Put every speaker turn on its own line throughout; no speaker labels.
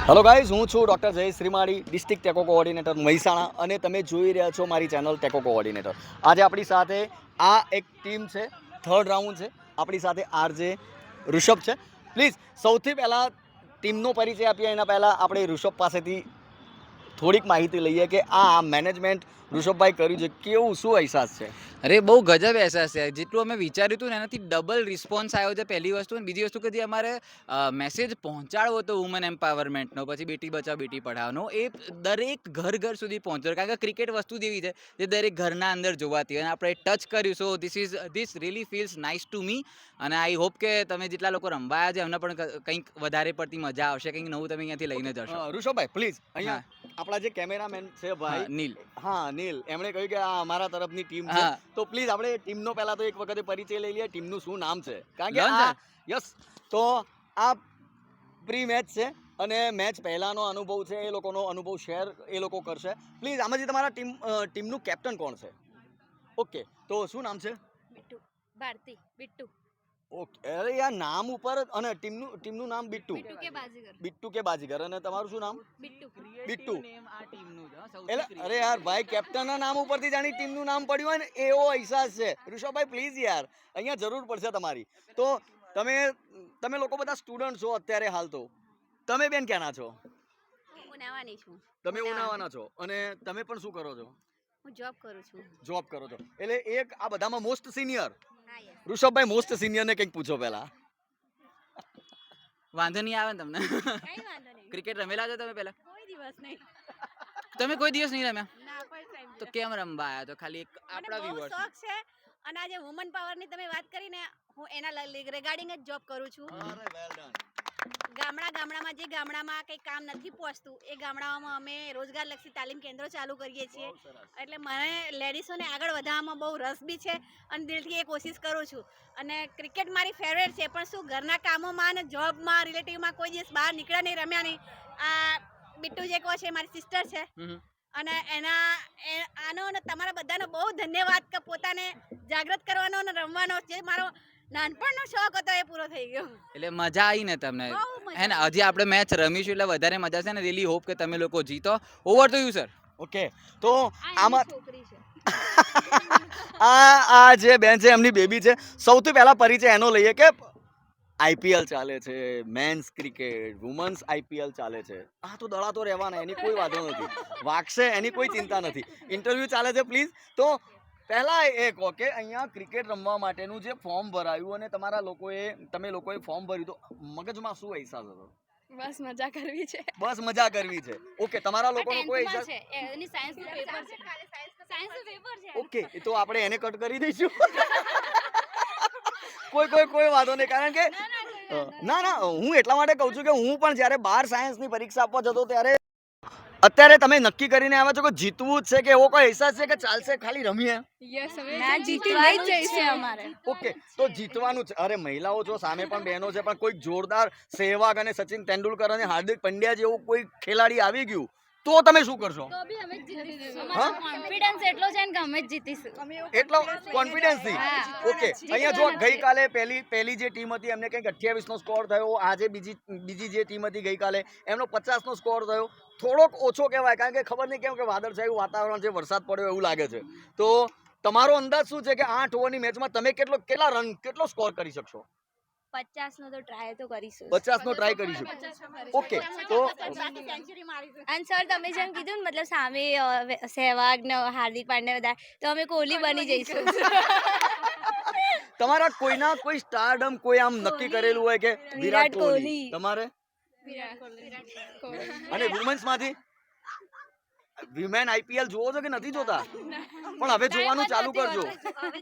Hello guys, હું છું doctor Jayesh Shrimali, district ટેકો કોઓર્ડિનેટર મહેસાણા, અને તમે જોઈ રહ્યા છો મારી ચેનલ ટેકો કોઓર્ડિનેટર. આજે આપણી સાથે આ એક ટીમ છે, થર્ડ રાઉન્ડ છે. આપણી સાથે આરજે ઋષભ છે. પ્લીઝ સૌથી પહેલાં ટીમનો પરિચય આપીએ એના પહેલાં આપણે ઋષભ પાસેથી થોડીક માહિતી લઈએ કે આ મેનેજમેન્ટ ઋષભભાઈ કર્યું છે, કેવું શું અહેસાસ છે?
અરે બહુ ગજબ અહેસાસ છે. જેટલું અમે વિચાર્યું હતું ને એનાથી ડબલ રિસ્પોન્સ આવ્યો છે. પહેલી વસ્તુ, અને બીજી વસ્તુ કે જે અમારે મેસેજ પહોંચાડવો હતો વુમન એમ્પાવરમેન્ટનો, પછી બેટી બચાવો બેટી પઢાવનો, એ દરેક ઘર ઘર સુધી પહોંચ્યો. કારણ કે ક્રિકેટ વસ્તુ જેવી છે જે દરેક ઘરના અંદર જોવાતી હોય, અને આપણે ટચ કર્યું. So this really feels nice to me, અને આઈ હોપ કે તમે જેટલા લોકો રમવા આવ્યા છે એમને પણ કંઈક વધારે પડતી મજા આવશે, કંઈક નવું તમે અહીંયાથી લઈને જશો.
ઋષભભાઈ પ્લીઝ અહીંયા આપણા જે કેમેરામેન છે ભાઈ
નીલ,
હા નીલ, એમણે કહ્યું કે આ અમારા તરફની ટીમ છે.
હા.
તો પ્લીઝ આપણે ટીમનો પહેલા તો એક વખતે પરિચય લઈ લઈએ. ટીમનું શું નામ છે? કારણ કે
લોન
આ
સર.
યસ, તો આ પ્રી મેચ છે અને મેચ પહેલાનો અનુભવ છે, એ લોકોનો અનુભવ શેર એ લોકો કરશે. પ્લીઝ આમાંથી તમારા ટીમનું કેપ્ટન કોણ છે? ઓકે, તો શું નામ છે?
બિટ્ટુ, ભારતી, બિટ્ટુ.
ઓકે, અરે યાર નામ ઉપર, અને ટીમનું નામ બિટ્ટુ.
બિટ્ટુ કે બાજીગર.
બિટ્ટુ કે બાજીગર. અને તમારું શું નામ?
બિટ્ટુ.
બિટ્ટુ.
આ ટીમનું છે, સૌથી
એટલે
creative.
અરે યાર ભાઈ, કેપ્ટનના નામ ઉપરથી જાણી ટીમનું નામ પડ્યું હોય ને એવો અહેસાસ છે. ઋષભભાઈ પ્લીઝ યાર, અહીંયા જરૂર પડશે તમારી. તો તમે લોકો બધા સ્ટુડન્ટ છો અત્યારે હાલ. તો તમે બેન ક્યાંના છો?
હું ઉનાવાની છું.
તમે ઉનાવાના છો, અને તમે પણ શું કરો છો?
હું જોબ કરું છું.
જોબ કરો છો. એટલે એક આ બધામાં મોસ્ટ સિનિયર
હા યસ.
ઋષભભાઈ, મોસ્ટ સિનિયર ને કંઈક પૂછો પહેલા.
વાંધો નહીં આવે ને તમને?
કઈ વાંધો નહીં.
ક્રિકેટ રમેલા છો તમે પહેલા?
કોઈ દિવસ નહીં.
તમે કોઈ દિવસ નહીં રમ્યા?
ના, ફર્સ્ટ ટાઈમ.
તો કેમ રમવા આવ્યા? તો ખાલી એક આપણા
મને બહુ
વ્યુઅર્સ.
શોખ છે, અને આજે વુમન પાવરની તમે વાત કરીને હું એના રિગાર્ડિંગ જ જોબ કરું છું.
અરે વેલ ડન.
ગામડામાં જે ગામડામાં કંઈ કામ નથી પહોંચતું એ ગામડાઓમાં અમે રોજગારલક્ષી તાલીમ કેન્દ્રો ચાલુ કરીએ છીએ. એટલે મને લેડીઝોને આગળ વધારવામાં બહુ રસ બી છે, અને દિલથી એ કોશિશ કરું છું. અને ક્રિકેટ મારી ફેવરેટ છે, પણ શું ઘરના કામોમાં અને જોબમાં રિલેટિવમાં કોઈ દિવસ બહાર નીકળ્યા નહીં, રમ્યા નહીં. આ બિટ્ટુ જે કહો છે એ મારી સિસ્ટર છે, અને આનો અને તમારા બધાનો બહુ ધન્યવાદ કે પોતાને જાગૃત કરવાનો અને રમવાનો જે મારો નાનપણનો શોખ હતો એ પૂરો થઈ ગયો.
એટલે મજા આવી ને તમને?
બહુ મજા
હે ને?
આવી.
હજી આપણે મેચ રમીશું એટલે વધારે મજા છે ને. રીલી હોપ કે તમે લોકો જીતો. Over to you sir.
Okay, તો
આ એની
આમાં
છોકરી છે.
આ જે બેન છે એમની બેબી છે. સૌથી પહેલા પરિચય એનો લઈએ કે આઈપીએલ ચાલે છે, મેન્સ ક્રિકેટ, વુમન્સ આઈપીએલ ચાલે છે. આ તો દડા તો રહેવાના, એની કોઈ વાંધો નથી. વાગશે એની કોઈ ચિંતા નથી. ઇન્ટરવ્યૂ ચાલે છે પ્લીઝ. તો પહેલા એ કહો કે અહીંયા ક્રિકેટ રમવા માટેનું જે ફોર્મ ભરાયું, અને તમે લોકોએ ફોર્મ ભર્યું, તો મગજમાં શું અહેસાસ હતો?
બસ મજા કરવી છે.
બસ મજા કરવી છે. ઓકે, તમારા લોકોનો કોઈ અહેસાસ?
એની સાયન્સનું પેપર છે. સાયન્સનું પેપર છે.
ઓકે, એ તો આપણે એને કટ કરી દઈશું. કોઈ વાંધો નહીં. કારણ કે ના, હું એટલા માટે કહું છું કે હું પણ જ્યારે 12 સાયન્સની પરીક્ષા આપવા જતો ત્યારે, અત્યારે તમે નક્કી કરીને આવ્યા છો કે જીતવું જ છે, કે એવો કોઈ અહેસાસ છે કે ચાલશે ખાલી રમીએ?
યસ, હવે
ના,
જીતવાનું જ
જીતવાનું જ
છે
છે
અમારે.
ઓકે, તો જીતવાનું છે. અરે મહિલાઓ છો, સામે પણ બહેનો છે, પણ કોઈક જોરદાર સહેવાગ અને સચિન તેંડુલકર અને હાર્દિક પંડ્યા જેવું કોઈ ખેલાડી આવી ગયું તો તમે શું કરશો?
તો બી અમે જ જીતીશું.
હા?
અમારો કોન્ફિડન્સ એટલો છે ને કે અમે જ જીતીશું.
એટલો કોન્ફિડન્સ થી?
હા.
ઓકે, અહીંયા જો ગઈકાલે પહેલી જે ટીમ હતી એમને કંઈક 28 નો સ્કોર થયો. આજે બીજી જે ટીમ હતી ગઈકાલે એમનો 50 નો સ્કોર થયો. થોડોક ઓછો કહેવાય, કારણ કે ખબર નહીં કેમ કે વાદળછાયું વાતાવરણ છે, વરસાદ પડ્યો એવું લાગે છે. તો તમારો અંદાજ શું છે કે 8 ઓવરની મેચમાં તમે કેટલા રન, કેટલો સ્કોર કરી શકશો?
50 નો તો ટ્રાય તો કરીશું.
50 નો ટ્રાય કરીશું. ઓકે, તો
સેન્ચુરી મારીશું.
અને સર તમે જેમ કીધું ને, મતલબ સામે સહેવાગ ને હાર્દિક પાંડ્યા બધા, તો અમે કોહલી બની જઈશું.
તમારા કોઈ સ્ટારડમ કોઈ આમ નક્કી કરેલું હોય કે વિરાટ કોહલી? તમારે? અને વુમન્સ માંથી વિમેન આઈપીએલ જોવો છો કે નથી જોતા? પણ હવે જોવાનું ચાલુ કરજો.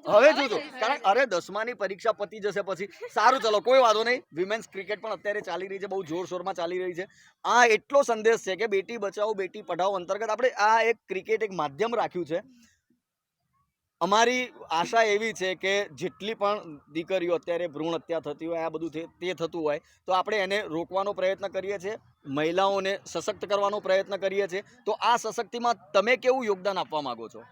હવે જોજો, કારણ અરે 10માની પરીક્ષા પતી જશે પછી. સારું, ચલો કોઈ વાંધો નહીં. વિમેન્સ ક્રિકેટ પણ અત્યારે ચાલી રહી છે, બહુ જોરશોરમાં ચાલી રહી છે. આ એટલો સંદેશ છે કે બેટી બચાવો બેટી પઢાઓ અંતર્ગત આપણે આ એક ક્રિકેટ એક માધ્યમ રાખ્યું છે. અમારી આશા એવી છે કે જેટલી પણ દીકરીઓ અત્યારે ભ્રૂણ હત્યા થતી હોય, આ બધું તે થતું હોય, તો આપણે એને રોકવાનો પ્રયત્ન કરીએ છીએ, મહિલાઓને સશક્ત કરવાનો પ્રયત્ન કરીએ છીએ. તો આ સશક્તિમાં તમે કેવું યોગદાન આપવા માંગો છો?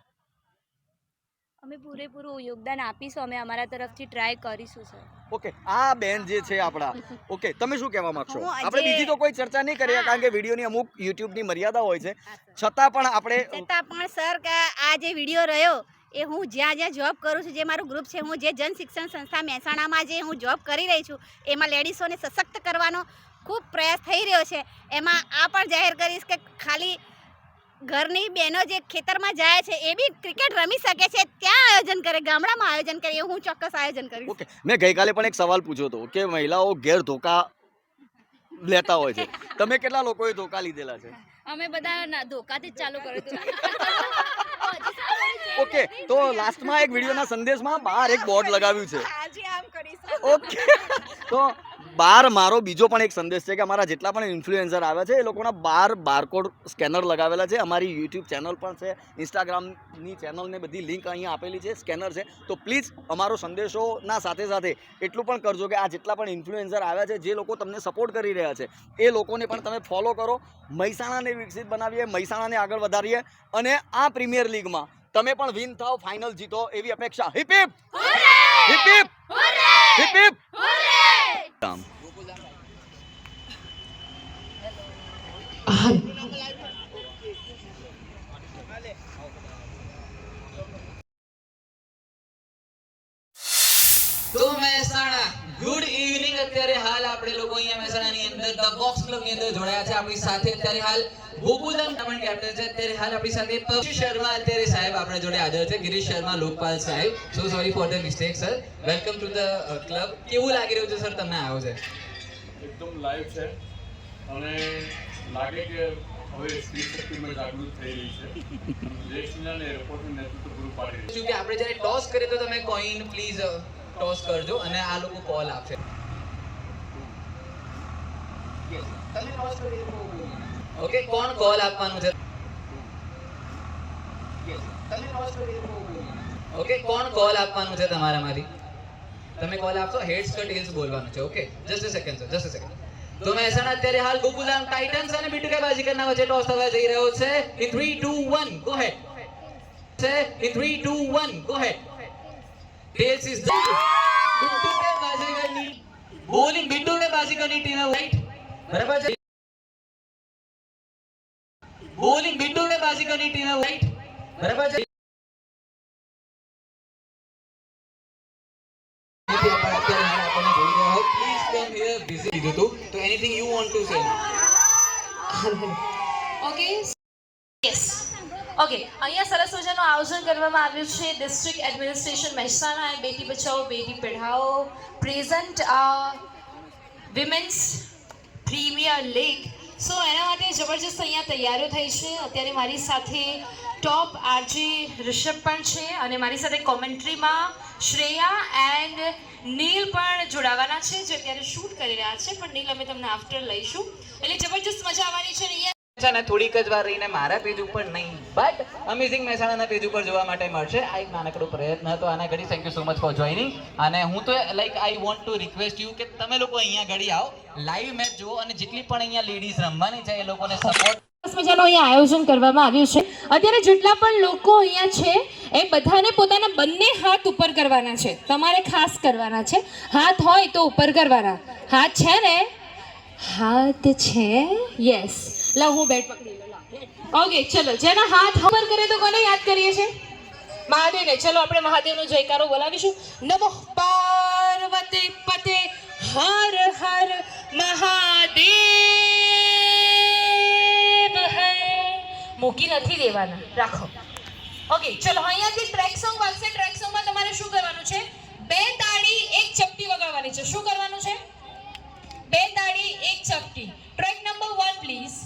અમે પૂરેપૂરું યોગદાન આપીશું, અમે અમારા તરફથી ટ્રાય કરીશું સર.
ઓકે, આ બેન જે છે આપણા, ઓકે, તમે શું કહેવા માંગશો?
હું આજે-
આપણે બીજી તો કોઈ ચર્ચા નહીં કરીએ, કારણ કે વિડીયોની અમુક યુટ્યુબની મર્યાદા હોય છે, છતાં પણ આપણે
છતાં પણ સર કે આ જે વિડીયો રહ્યો એ હું જ્યાં જ્યાં જોબ કરું છું, જે મારું ગ્રુપ છે, હું જે જન શિક્ષણ સંસ્થા મહેસાણામાં જે હું જોબ કરી રહી છું, એમાં લેડીઝોને સશક્ત કરવાનો ખૂબ પ્રયાસ થઈ રહ્યો છે. એમાં આ પણ જાહેર કરીશ કે ખાલી ઘરની બહેનો જે ખેતરમાં જાય છે એ બી ક્રિકેટ રમી શકે છે, ત્યાં આયોજન કરે, ગામડામાં આયોજન કરે, એ હું ચોક્કસ આયોજન કરીશ.
ઓકે, મેં ગઈકાલે પણ એક સવાલ પૂછ્યો હતો કે મહિલાઓ ઘેર ધોકા લેતા હોય છે, તમે કેટલા લોકોએ ધોકા લીધેલા છે?
અમે બધા ધોકાથી જ ચાલુ કર્યું
ઓકે, તો લાસ્ટમાં એક વિડીયોના સંદેશમાં બહાર એક બોર્ડ લગાવ્યું છે.
આજે આમ કરીશ.
ઓકે, તો બહાર મારો બીજો પણ એક સંદેશ છે કે અમારા જેટલા પણ ઇન્ફ્લુએન્સર આવ્યા છે એ લોકોના બહાર બારકોડ સ્કેનર લગાવેલા છે. અમારી યુટ્યુબ ચેનલ પણ છે, ઇન્સ્ટાગ્રામની ચેનલને બધી લિંક અહીંયા આપેલી છે, સ્કેનર છે. તો પ્લીઝ અમારો સંદેશોના સાથે સાથે એટલું પણ કરજો કે આ જેટલા પણ ઇન્ફ્લુએન્સર આવ્યા છે, જે લોકો તમને સપોર્ટ કરી રહ્યા છે, એ લોકોને પણ તમે ફોલો કરો. મહેસાણાને વિકસિત બનાવીએ, મહેસાણાને આગળ વધારીએ અને આ પ્રીમિયર લીગમાં તમે પણ વિન થાવ, ફાઇનલ જીતો એવી અપેક્ષા. Heap heap heap heap heap heap.
તો મહેસાણા ગુડ ઇવનિંગ. અત્યારે હાલ આપણે લોકો અહીંયા મહેસાણાની અંદર ધ બોક્સ ક્લબની અંદર જોડાયા છે. આપણી સાથે અત્યારે હાલ ગોકુલધામ ટુર્નામેન્ટ કેપ્ટન છે. અત્યારે હાલ આપણી સાથે પક્ષી શર્મા અત્યારે સાહેબ આપણા જોડે હાજર છે. ગિરીશ શર્મા, લોકપાલ સાહેબ, સો sorry for the mistake sir. Welcome to the club. કેવું લાગી રહ્યું છે સર તમને આવો છે?
એકદમ લાઈવ છે અને લાગે કે હવે સ્ત્રી શક્તિમાં જાગૃત થઈ રહી છે. દેશના અને એરપોર્ટનું નેતૃત્વ પૂરું પાડી રહી છે.
શું કે આપણે જ્યારે ટોસ કરીએ તો તમે કોઈન પ્લીઝ ટોસ કરજો અને આ લોકો કોલ આપશે. ઓકે, કોણ કોલ આપવાનું છે? ઓકે, કોણ કોલ આપવાનું છે તમારામાંથી? તમે કોલ આપશો, હેડ્સ કે ટેલ્સ બોલવાનું છે. Okay, just a second sir, just a second. તો મહેસાણા અત્યારે હાલ ગોકુલધામ ટાઇટન્સ અને બીટુ બાજીકરના વચ્ચે ટોસ થવા જઈ રહ્યો છે. In 3 2 1 go head. છે in 3 2 1 go head. Tails is the બીટુ બાજીકરની બોલિંગ. બીટુ બાજીકરની ટીમે રાઈટ, બરાબર છે. બોલિંગ બીટુ બાજીકરની ટીમે રાઈટ, બરાબર છે. તો anything you want to say?
Okay yes okay, અહીંયા સરસ મજાનું આયોજન કરવામાં આવ્યું છે. ડિસ્ટ્રિક્ટ એડમિનિસ્ટ્રેશન મહેસાણા અને બેટી બચાવો બેટી પઢાઓ પ્રેઝન્ટ વિમેન્સ પ્રીમિયર લીગ. સો એના માટે જબરજસ્ત અહીંયા તૈયારીઓ થઈ છે. અત્યારે મારી સાથે ટોપ આરજે રિષભ પણ છે અને મારી સાથે કોમેન્ટ્રીમાં શ્રેયા એન્ડ નીલ પણ જોડાવાના છે, જે અત્યારે શૂટ કરી રહ્યા છે. પણ નીલ અમે તમને આફ્ટર લઈશું, એટલે જબરજસ્ત મજા આવવાની છે. અહીંયા
અને થોડીક જ વાર રહીને મારા પેજ ઉપર નહીં, બટ અમેઝિંગ મહેસાણાના પેજ ઉપર જોવા માટે મળશે. આ એક નાનકડો પ્રયત્ન હતો આના ઘડી. Thank you so much for joining. અને હું તો like I want to request you કે તમે લોકો અહીંયા ઘડી આવો, લાઈવ મેચ જુઓ અને જેટલી પણ અહીંયા લેડીઝ રમવાની છે એ લોકોને સપોર્ટ.
સરસ મજાનું અહીંયા આયોજન કરવામાં આવ્યું છે. અત્યારે જેટલા પણ લોકો અહીંયા છે એ બધાને પોતાના બંને હાથ ઉપર કરવાના છે. તમારે ખાસ કરવાના છે. હાથ હોય તો ઉપર કરવાના. હાથ છે ને? હાથ છે? યસ. લાવ હું બેટ પકડી લઉં. ઓકે ચલો, જેના હાથ ઉપર કરે તો કોને યાદ કરીએ છીએ? મહાદેવને. ચલો આપણે મહાદેવનો જયકારો બોલાવીશું. નમઃ પાર્વતી પતે હર હર મહાદેવ હર. મૂકી નથી દેવાના, રાખો. ઓકે ચલો, અહીંયાથી ટ્રેક સોંગ વાગશે. ટ્રેક સોંગમાં તમારે શું કરવાનું છે? 2 તાળી 1 ચપટી વગાડવાની છે. શું કરવાનું છે? 2 તાળી 1 ચપટી. Track number 1 please.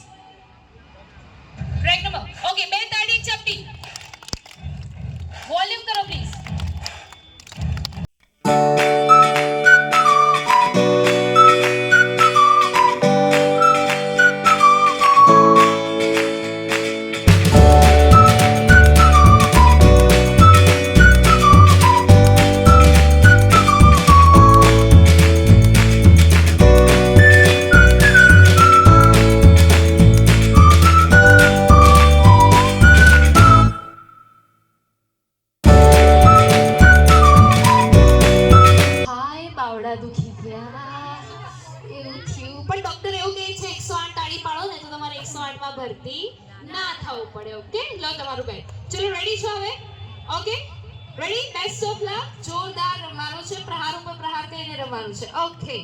Track number okay, 2 તાળી 1 ચપટી. વોલ્યુમ કરો પ્લીઝ. ભરતી ના થવું પડે. ઓકે, લો તમારું બેટ. ચલો રેડી છો હવે? Okay ready. Best of luck. જોરદાર રમવાનું છે, પ્રહાર ઉપર પ્રહાર કરીને રમવાનું છે. ઓકે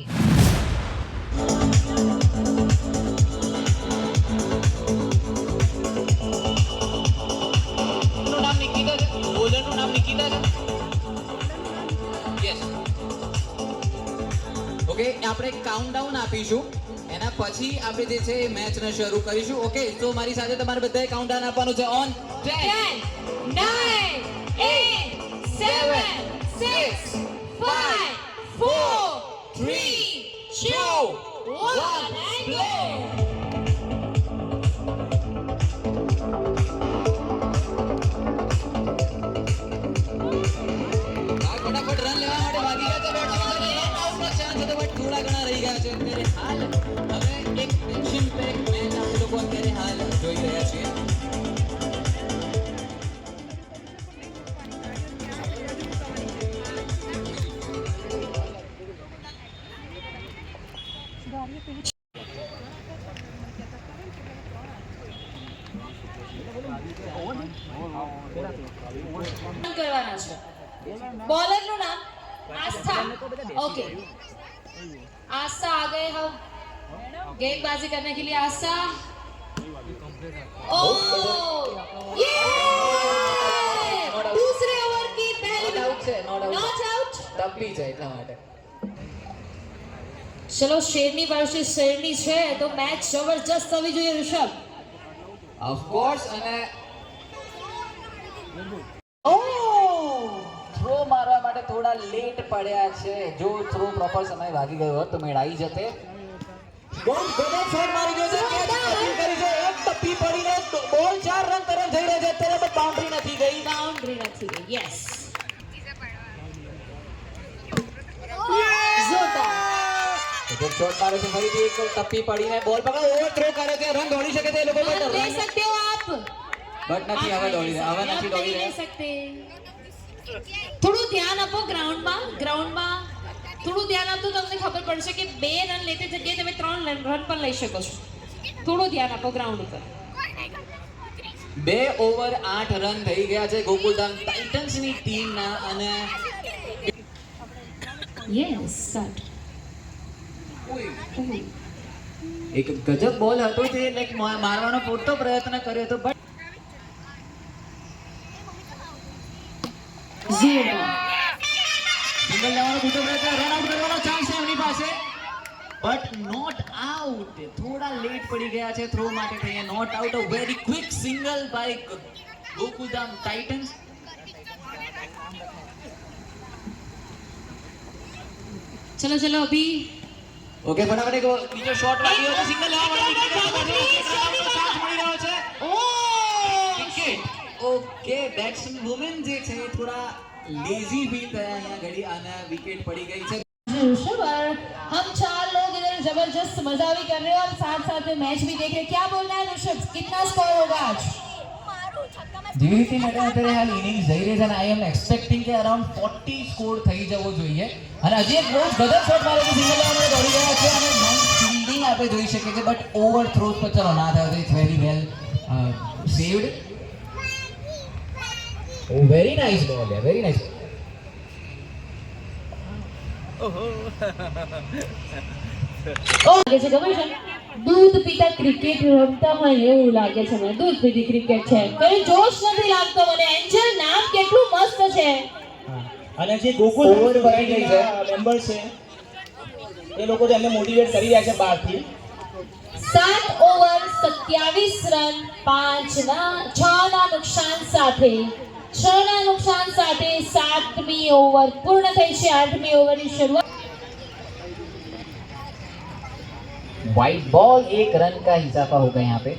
નામ નિકિતા છે, બોલરનું નામ નિકિતા છે. યસ. ઓકે, આપણે કાઉન્ટડાઉન આપીશું, એના પછી આપણે જે છે મેચને શરૂ કરીશું. ઓકે, તો મારી સાથે તમારે બધાએ કાઉન્ટડાઉન આપવાનું છે. On
10 9 8 7 6 5 4 3 2 1 and go.
ફટાફટ રન લેવા માટે ભાગી ગયા છે બેટ્સમેન. રન આઉટનો ચાન્સ હતો, બટ થોડા ઘણા રહી ગયા છે અત્યારે હાલ. હવે એક ટેન્શન પેક મેચ આપણે લોકો અત્યારે હાલ જોઈ રહ્યા છીએ.
કરવાના છે. बॉलर નું નામ आस्था. ओके आस्था आ गए हम गेंदबाजी करने के लिए. आस्था ये दूसरे ओवर की पहली नॉट आउट.
તકલી છે એટલા માટે.
चलो शेरनी वर्सेस शेरनी છે તો મેચ જબરજસ્ત થવી જોઈએ ઋષભ.
Of course. અને થ્રો મારવા માટે થોડા લેટ પડ્યા છે. જો થ્રો પ્રોપર સમય વાગી ગયો હોત તો મેળાઈ જતે. બહુ ગજબ શોટ મારી ગયો છે, કેચ કટિંગ કરી છે, એક ટપ્પી પડીને બોલ 4 રન તરફ જઈ રહ્યો છે અત્યારે, બટ બાઉન્ડ્રી નથી ગઈ.
બાઉન્ડ્રી નથી ગઈ. યસ
ગજબ શોટ મારે છે. ફરીથી એક ટપ્પી પડીને બોલ પકડો, ઓવર થ્રો કરે છે, રન દોડી શકે છે એ લોકો,
रन
બટ
ले सकते हो आप.
બટ નથી હવે દોડી રહ્યા, હવે નથી દોડી
ले
રહ્યા.
सकते. થોડું ધ્યાન આપો ગ્રાઉન્ડમાં. થોડું ધ્યાન આપો તો તમને ખબર પડશે કે 2 રન લેતે જગ્યાએ તમે 3 રન પણ લઈ શકો છો. થોડું ધ્યાન આપો ગ્રાઉન્ડ ઉપર.
2 ઓવર 8 રન થઈ ગયા છે ગોકુલધામ ટાઇટન્સની ટીમના. અને
યસ સ્ટાર્ટ.
એક ગજબ બોલ હતો તે, લાઈક મારવાનો પૂરતો પ્રયત્ન કર્યો હતો, બટ સિંગલ લેવાનો પૂરતો પ્રયત્ન, રન આઉટ કરવાનો ચાન્સ છે એમની પાસે, બટ નોટ આઉટ. થોડા લેટ પડી ગયા છે થ્રો માટે થઈને. Not out. A very quick single by Gokuldham Titans.
ચલો ચલો અભી
ઓકે, ફટાફટ એક બીજો શોટ વાગ્યો છે. સિંગલ લેવા માટે ચાન્સ મળી રહ્યો છે. વિકેટ. ઓકે, બેટ્સમેન જે છે એ થોડા લેઝી ફીલ થયા અહીંયા ઘડી, અને વિકેટ પડી ગઈ છે.
ऋषभ और हम 4 लोग इधर जबरदस्त मजा भी कर रहे हैं और साथ साथ में मैच भी देख रहे हैं. क्या बोलना है ऋषभ, कितना स्कोर होगा आज?
જેવી રીતે મેડમ અત્યારે હાલ ઇનિંગ્સ જઈ રહી છે, અને આઈ એમ એક્સપેક્ટિંગ કે અરાઉન્ડ 40 સ્કોર થઈ જવો જોઈએ. અને હજી એક બહુ ગજબ શોટ મારે છે, સિંગલ લેવા માટે દોડી ગયા છે, અને ફિલ્ડિંગ આપણે જોઈ શકીએ છીએ, બટ ઓવર થ્રોઝ પર ચલો ના થયો. It's very well saved. Oh very nice ball, very nice.
લાગે છે ખબર છે, દૂધ પીતા ક્રિકેટ રમતા હોય એવું લાગે છે મને. દૂધ પીતી ક્રિકેટ છે, કોઈ જોશ નથી લાગતો મને. એન્જલ નામ કેટલું મસ્ત છે.
અને જે ગોકુલ
ઓવર બની ગઈ છે.
મેમ્બર છે એ લોકો તો એમને મોટિવેટ કરી રહ્યા છે બહારથી.
7 ઓવર 27 રન 6 ના નુકસાન સાથે 7મી ઓવર પૂર્ણ થઈ છે. 8મી ઓવરની શરૂઆત.
वाइट बॉल 1 रन का इजाफा होगा यहाँ पे.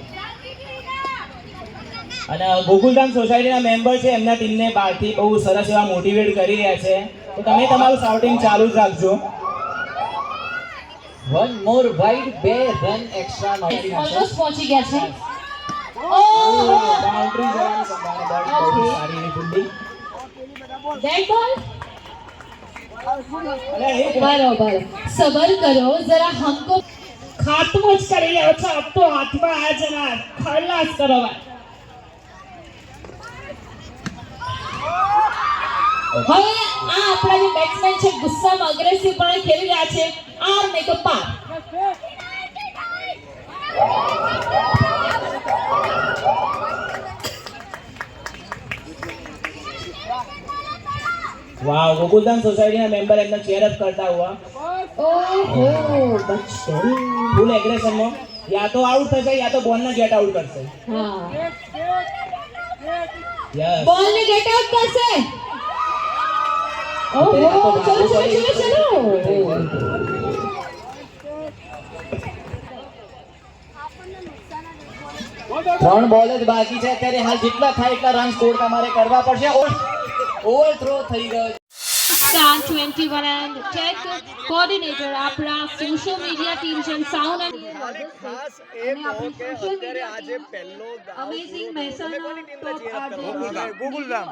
અને ગોકુલધામ સોસાયટીના મેમ્બર છે, એમના ટીમને બહારથી બહુ સરસ એવા મોટિવેટ કરી રહ્યા છે. તો તમે તમારું શાઉટિંગ ચાલુ જ રાખજો.
1 more wide, 2 run extra naughty છે.
ઓલમોસ્ટ પહોંચી ગયા છે.
બાઉન્ડ્રી જવાની સંભાવના બહુ સારી એવી ફિલ્ડિંગ.
ડેડ બોલ.
અને એક
बराबर सबर करो जरा हमको
ખાતમો જ કરી રહ્યો છો. તો હાથમાં આ જણા ખલાસ કરો ભાઈ.
હવે આ આપણા જે બેટ્સમેન છે ગુસ્સામાં અગ્રેસિવ પણ ખેલી રહ્યા છે. આર નહીં તો પાર.
વાહ, ગોકુલધામ સોસાયટીના મેમ્બર એમને ચેર અપ કરતા હુઆ
ઓહો બચ્ચન.
ફૂલ એગ્રેશનમાં યા તો આઉટ થશે યા તો બોલને ગેટ આઉટ કરશે.
હા
યસ,
બોલ ને ગેટ આઉટ કરશે. ઓહો ચલો ચલો ચલો ચલો.
3 બોલ જ બાકી છે અત્યારે. હાલ જેટલા થાય એટલા રન સ્કોર તમારે કરવા પડશે. ઓવરથ્રો થઈ ગયો.
Star 21 and tech coordinator આપણા સોશિયલ મીડિયા ટીમ છે સાઉન્ડ એન્ડ
ખાસ એ કહો કે અત્યારે આજે પહેલો દાવ
અમેઝિંગ
પૂરો થયો. તમે કોની ટીમને cheer up કરો છો?
ગોકુલધામ.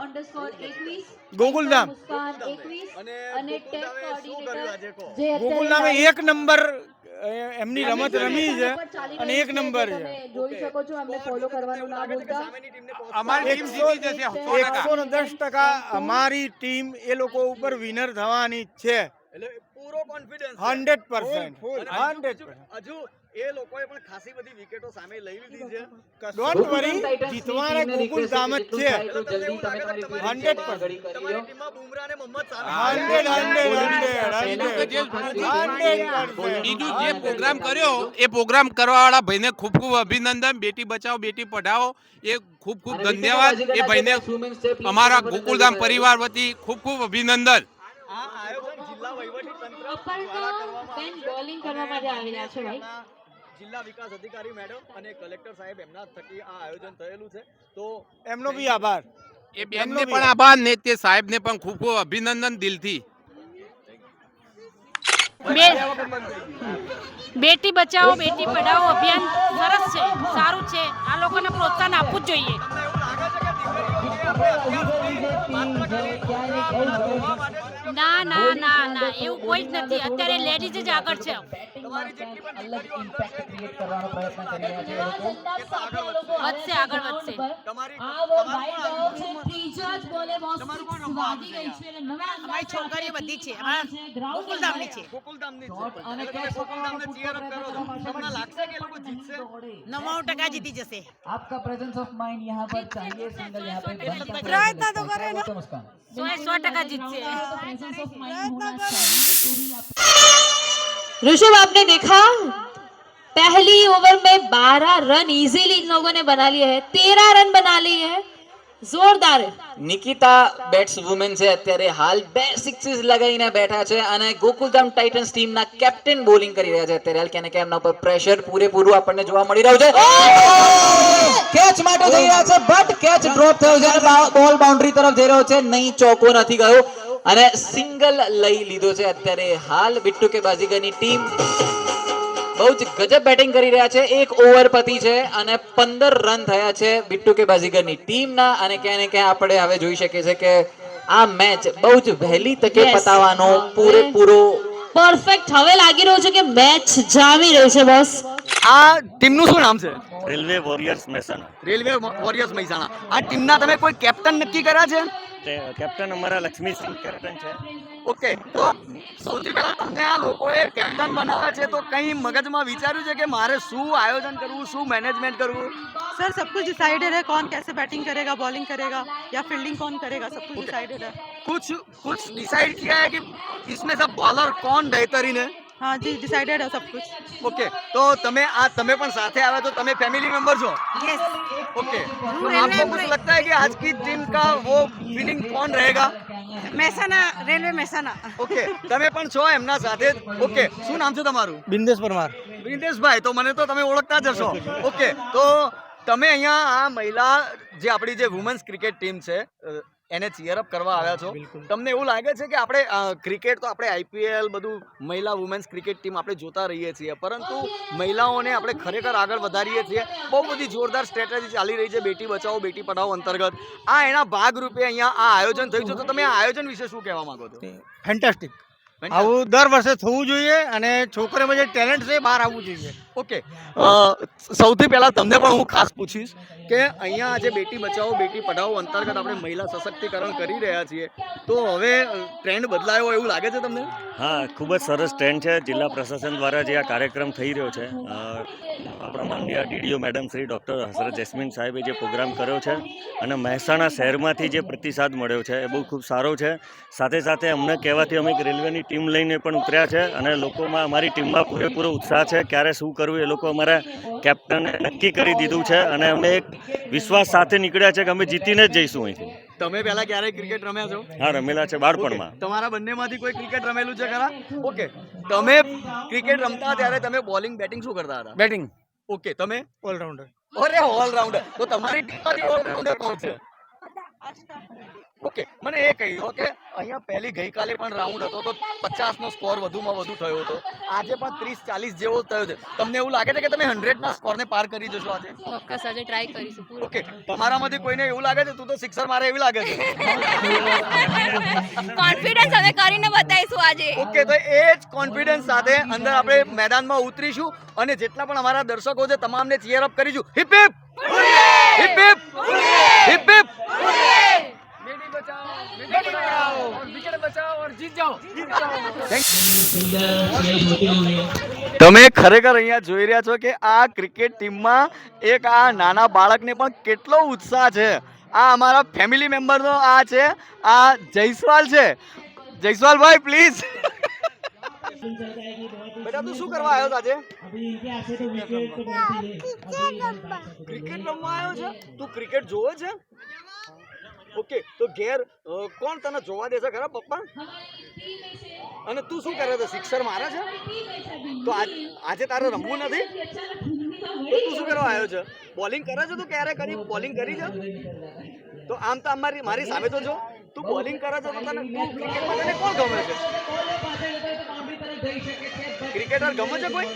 ગોકુલધામ
અને ગોકુલધામે શું કર્યું આજે કહો?
ગોકુલધામે એક નંબર એમની રમત રમી છે અને એક નંબર છે.
જોઈ શકો છો અમને ફોલો કરવાનું ના ભૂલતા.
સામેની ટીમને કહો.
અમારી ટીમ જીતી જશે 110% અમારી ટીમ એ લોકો ઉપર વિનર થવાની છે.
એટલે પૂરો કોન્ફિડન્સ
100%.
હજુ એ લોકોએ પણ ખાસી બધી વિકેટો સામે લઈ લીધી છે.
ડોન્ટ વરી, જીતવાના ગોકુલધામ જ છે.
એટલે તમને એવું લાગે છે કે તમારી
100%.
તમારી ટીમમાં બુમરાહ અને મોહમ્મદ સામી
100%.
બીજું જે પ્રોગ્રામ કર્યો એ પ્રોગ્રામ કરવાવાળા ભાઈને ખૂબ ખૂબ અભિનંદન. બેટી બચાવો બેટી પઢાઓ એ ખૂબ ખૂબ ધન્યવાદ. એ ભાઈને અમારા ગોકુલધામ પરિવાર વતી ખૂબ ખૂબ અભિનંદન.
આ આયોજન જિલ્લા વહીવટી તંત્ર દ્વારા કરવામાં
બેન બોલિંગ કરવા માટે આવેલા છે ભાઈ.
જિલ્લા વિકાસ અધિકારી મેડમ અને કલેક્ટર સાહેબ એમના થકી આ આયોજન થયેલું છે. તો
એમનો બી આભાર.
એ બેનને પણ આભાર ને તે સાહેબને પણ ખૂબ ખૂબ અભિનંદન દિલથી.
બેટી બચાવો બેટી પઢાઓ અભિયાન સરસ છે, સારું છે. આ લોકોને પ્રોત્સાહન આપવું જ જોઈએ. ના ના ના ના એવું કોઈ જ નથી. અત્યારે લેડીઝ જ આગળ છે. વધશે આગળ વધશે. અમારી છોકરીઓ બધી છે, ગોકુલધામની છે.
ગોકુલધામની છે. અને તમે ગોકુલધામને cheer up કરો છો. તમને લાગશે કે એ લોકો જીતશે?
99% જીતી જશે.
आपका प्रेजेंस ऑफ माइंड यहाँ पर चाहिए सिंगल यहाँ पे बन के
प्रयत्न तो करे ना।
तो मुस्कान
100% जीतશે.
ऋषभ आपने देखा पहली ओवर में 12 रन इजीली इन लोगों ने बना लिए हैं. 13 रन बना लिए हैं. જોરદાર.
નિકિતા બેટ્સ વુમેન છે અત્યારે હાલ 2 સિક્સીસ લગાવીને બેઠા છે અને ગોકુલધામ ટાઇટન્સ ટીમના કેપ્ટન બોલિંગ કરી રહ્યા છે અત્યારે હાલ કે એમના ઉપર પ્રેશર પૂરેપૂરું આપણને જોવા મળી રહ્યું છે. કેચ માટે જઈ રહ્યા છે બટ કેચ ડ્રોપ થયો છે અને બોલ બાઉન્ડ્રી તરફ જઈ રહ્યો છે. નહીં, ચોકો નથી ગયો અને સિંગલ લઈ લીધો છે અત્યારે હાલ બિટ્ટુ કે બાજીગરની ટીમ. બહુ જ ગજબ બેટિંગ કરી રહ્યા છે. 1 ઓવર પતી છે અને 15 રન થયા છે બિટ્ટુ કે બાજીગરની ટીમના અને ક્યાં ને ક્યાં આપણે હવે જોઈ શકીએ છીએ કે આ મેચ બહુ જ વહેલી તકે પતાવવાનો પૂરેપૂરો
પરફેક્ટ હવે લાગી રહ્યું છે કે મેચ જામી રહી છે બોસ.
આ ટીમનું શું નામ છે?
Railway warriors Mehsana.
Railway warriors Mehsana. આ ટીમના તમે કોઈ કેપ્ટન નક્કી કર્યા છે?
તે કેપ્ટન અમારા લક્ષ્મીસિંહ કેપ્ટન છે.
ઓકે, તો સૌથી પહેલા તમને આ લોકોએ કેપ્ટન બનાવ્યા છે તો કઈ મગજમાં વિચાર્યું છે કે મારે શું આયોજન કરવું, શું મેનેજમેન્ટ કરવું?
सर सब कुछ डिसाइडेड है, कौन कैसे बैटिंग करेगा, बॉलिंग करेगा या फील्डिंग कौन करेगा, सब कुछ डिसाइडेड है.
कुछ डिसाइड किया है कि इसमें सब बॉलर कौन बेहतरीन है?
हाँ जी, डिसाइडेड है सब कुछ.
ओके, तो તમે પણ સાથે આવ્યા તો તમે ફેમિલી મેंबर છો?
Yes.
ओके, तो आपको कुछ लगता है कि आज की टीम का वो विनिंग कौन रहेगा?
મહેસાણા રેલવે મહેસાણા.
ઓકે, તમે પણ છો એમના સાથે. ઓકે, શું નામ છે તમારું?
બિંદેશ પરમાર.
વિંદેશભાઈ, તો મને તો તમે ઓળખતા જ હશો. ઓકે, તો તમે અહીંયા આ મહિલા જે આપણી જે વુમન્સ ક્રિકેટ ટીમ છે એને ચીયર અપ કરવા આવ્યા છો. તમને એવું લાગે છે કે આપણે ક્રિકેટ તો આપણે આઈપીએલ બધું મહિલા વુમેન્સ ક્રિકેટ ટીમ આપણે જોતા રહીએ છીએ, પરંતુ મહિલાઓને આપણે ખરેખર આગળ વધારીએ છીએ. બહુ બધી જોરદાર સ્ટ્રેટેજી ચાલી રહી છે બેટી બચાવો બેટી પઢાઓ અંતર્ગત. આ એના ભાગરૂપે અહીંયા આ આયોજન થયું છે, તો તમે આ આયોજન વિશે શું કહેવા માંગો છો?
ફેન્ટાસ્ટિક.
આવું
દર વર્ષે થવું જોઈએ અને છોકરીઓમાં જે ટેલેન્ટ છે એ બહાર આવવું જોઈએ.
ઓકે, સૌથી પહેલા તમને પણ હું ખાસ પૂછીશ કે અહીંયા આજે બેટી બચાવો બેટી પઢાઓ અંતર્ગત આપણે મહિલા સશક્તિકરણ કરી રહ્યા છીએ, તો હવે ટ્રેન્ડ બદલાયો હોય એવું લાગે છે તમને?
હા, ખૂબ જ સરસ ટ્રેન્ડ છે. જિલ્લા પ્રશાસન દ્વારા જે આ કાર્યક્રમ થઈ રહ્યો છે, આપણા માનનીય DDO madam Shri doctor Hasrat jasmine સાહેબે જે પ્રોગ્રામ કર્યો છે અને મહેસાણા શહેરમાંથી જે પ્રતિસાદ મળ્યો છે એ બહુ ખૂબ સારો છે. સાથે સાથે અમને કહેવાથી અમે એક રેલવેની ટીમ લઈને પણ ઉતર્યા છે અને લોકોમાં અમારી ટીમમાં પૂરેપૂરો ઉત્સાહ છે. ક્યારે શું કરવું એ લોકો અમારા કેપ્ટને નક્કી કરી દીધું છે અને અમે એક વિશ્વાસ સાથે નીકળ્યા છે કે અમે જીતીને જ જઈશું અહીંથી.
તમે પહેલા ક્યારેય ક્રિકેટ રમ્યા છો?
હા, રમેલા છે બાળપણમાં.
તમારા બંનેમાંથી કોઈ ક્રિકેટ રમેલું છે ખરા? ઓકે, તમે ક્રિકેટ રમતા ત્યારે તમે બોલિંગ બેટિંગ શું કરતા હતા?
બેટિંગ.
ઓકે, તમે?
ઓલરાઉન્ડર.
અરે ઓલરાઉન્ડર, તો તમારી ટીમમાંથી ઓલરાઉન્ડર કોણ છે? ઓકે, મને એ કહી દો કે અહીંયા પહેલી ગઈકાલે પણ રાઉન્ડ હતો તો 50નો સ્કોર વધુમાં વધુ થયો હતો, આજે પણ 30-40 જેવો થયો છે. તમને એવું લાગે છે કે તમે 100ના સ્કોરને પાર કરી જશો આજે?
ચોક્કસ આજે ટ્રાય કરીશું પૂરો.
ઓકે, તમારામાંથી કોઈને એવું લાગે છે તું તો સિક્સર મારે એવી લાગે છે?
કોન્ફિડન્સ અમે કરીને બતાવીશું આજે.
ઓકે, તો એ જ કોન્ફિડન્સ સાથે અંદર આપણે મેદાનમાં ઉતરીશું અને જેટલા પણ અમારા દર્શકો છે તમામને ચીયર અપ કરીશું. Heap heap heap heap heap heap. તમે ખરેખર અહીંયા જોઈ રહ્યા છો કે આ ક્રિકેટ ટીમમાં એક આ નાના બાળકને પણ કેટલો ઉત્સાહ છે. આ અમારા ફેમિલી મેમ્બરનો આ છે, આ જયસ્વાલ છે. જયસ્વાલભાઈ પ્લીઝ. બેટા તું શું કરવા આવ્યો આજે? ક્રિકેટ રમવા આવ્યો છે? તું ક્રિકેટ જોવે છે? ઓકે, તો ઘેર કોણ તને જોવા દેશે ખરા? પપ્પા? અને તું શું કરે છે? સિક્સર મારે છે? તો આજે તારે રમવું નથી? તો તું શું કરવા આવ્યો છે? બોલિંગ કરે છે? તું ક્યારે કરી બોલિંગ કરી છે? તો આમ તો મારી સામે તો જો તું બોલિંગ કરે છે તો તને ક્રિકેટમાં તને કોણ ગમે છે? ક્રિકેટર ગમે છે કોઈ?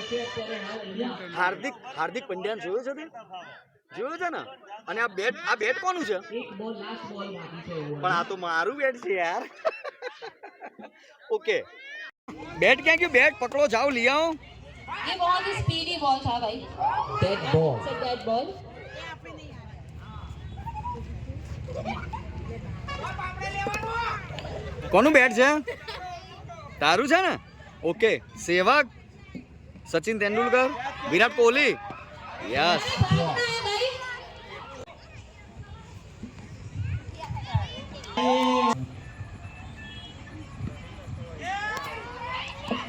હાર્દિક પંડ્યાને જોયું છે તે? જોયું છે ને? અને આ બેટ કોનું છે? પણ આ તો મારું બેટ છે યાર. ઓકે, બેટ ક્યાં ગયું? બેટ પકડો, જાઓ લઈ આવો.
ये बहुत ही स्पीडी बॉल था भाई. Dead ball. Dead ball.
કોનું બેટ છે? તારું છે ને? ઓકે, સેવક, સચિન તેંડુલકર, વિરાટ કોહલી. યસ.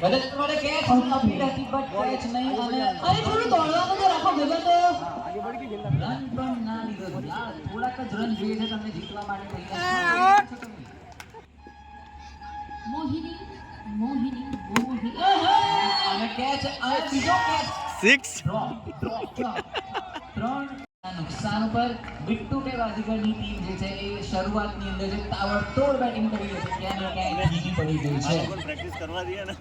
બધા તમારે કેચ અપીલ હતી બટ કેચ નહીં અને અરે થોડું દોડવાનું તો રાખો ભેગા તો રન પણ ના લીધો યાર થોડાક જ રન જોઈએ છે તમને જીતવા માટે તૈયાર છો તમે મોહિની અને કેચ અને બીજો કેચ 3 નુકસાન ઉપર બિટ્ટુ કે બાજીગરની ટીમ જે છે એ શરૂઆતની અંદર જે તાબડતોડ બેટિંગ કરી રહી છે ક્યાં ને ક્યાં જીતી પડી ગઈ છે.
પ્રેક્ટિસ કરવા દઈએ ને.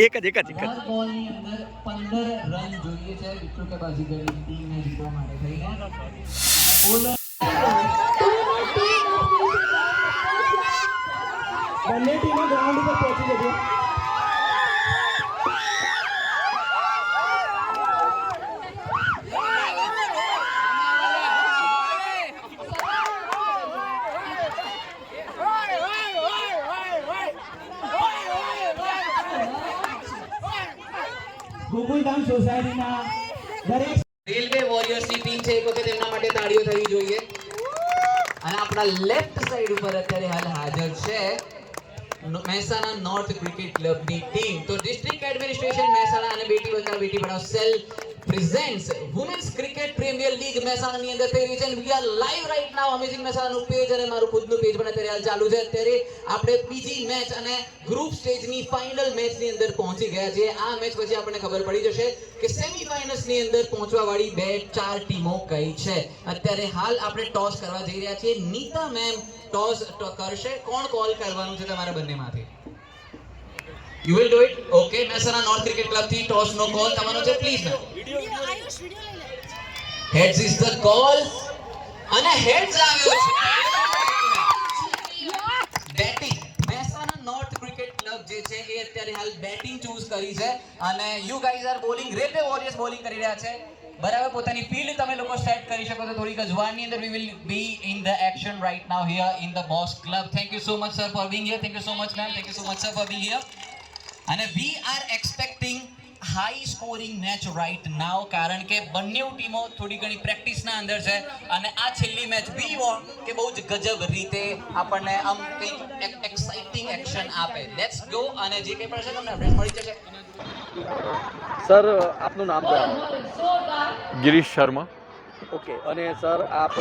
એક જ
હર બોલની અંદર 15 રન જોઈએ છે બિટ્ટુ કે બાજીગરની ટીમને જીતવા માટે થઈને. બંને ટીમો ગ્રાઉન્ડ ઉપર પહોંચી જજો. ગોકુલધામ સોસાયટીના દરેક રેલવે વોરિયર્સની ટીમ છે એક વખત એમના માટે તાળીઓ થવી જોઈએ. અને આપણા લેફ્ટ સાઈડ ઉપર અત્યારે હાલ હાજર છે મહેસાણા નોર્થ ક્રિકેટ ક્લબની ટીમ. તો ડિસ્ટ્રિક્ટ એડમિનિસ્ટ્રેશન મહેસાણા અને Beti Bachao Beti Padhao cell presents women's cricket premier league મહેસાણાની અંદર થઈ રહી છે. We are live right now amazing મહેસાણાનું પેજ અને મારું ખુદનું પેજ પણ અત્યારે હાલ ચાલુ છે. અત્યારે આપણે બીજી મેચ અને ગ્રુપ સ્ટેજની ફાઇનલ મેચની અંદર પહોંચી ગયા છીએ. આ મેચ પછી આપણને ખબર પડી જશે કે સેમીફાઇનલ્સની અંદર પહોંચવા વાળી 2-4 ટીમો કઈ છે. અત્યારે હાલ આપણે ટોસ કરવા જઈ રહ્યા છીએ. નીતા મેમ ટોસ કરશે. કોણ કોલ કરવાનું છે તમારા બંનેમાંથી? You will do it. Okay, Mehsana north cricket club થી ટોસ નો કોલ તમારો છે please ma'am. Heads is the call અને હેડ્સ આવ્યો છે. Batting Mehsana north cricket club જે છે એ અત્યારે હાલ બેટિંગ ચૂઝ કરી છે અને you guys R bowling. Railway warriors bowling કરી રહ્યા છે. બરાબર પોતાની ફિલ્ડ તમે લોકો સેટ કરી શકો છો થોડીક જ વારની અંદર. We will be in the action right now here in the boss club. Thank you so much sir for being here. Thank you so much ma'am. Thank you so much sir for being here. અને we are expecting high scoring match right now, કારણ કે બંને ટીમો થોડી ઘણી પ્રેક્ટિસના અંદર છે અને આ છેલ્લી મેચ વી વોન્ટ કે બહુ જ ગજબ રીતે આપણને આમ કંઈક એક્સાઇટિંગ એક્શન આપે. Let's go. અને જે કંઈ પણ છે તમને અપડેટ મળી જશે.
સર આપનું નામ જણાવો.
ગિરીશ શર્મા.
ઓકે, અને સર આપ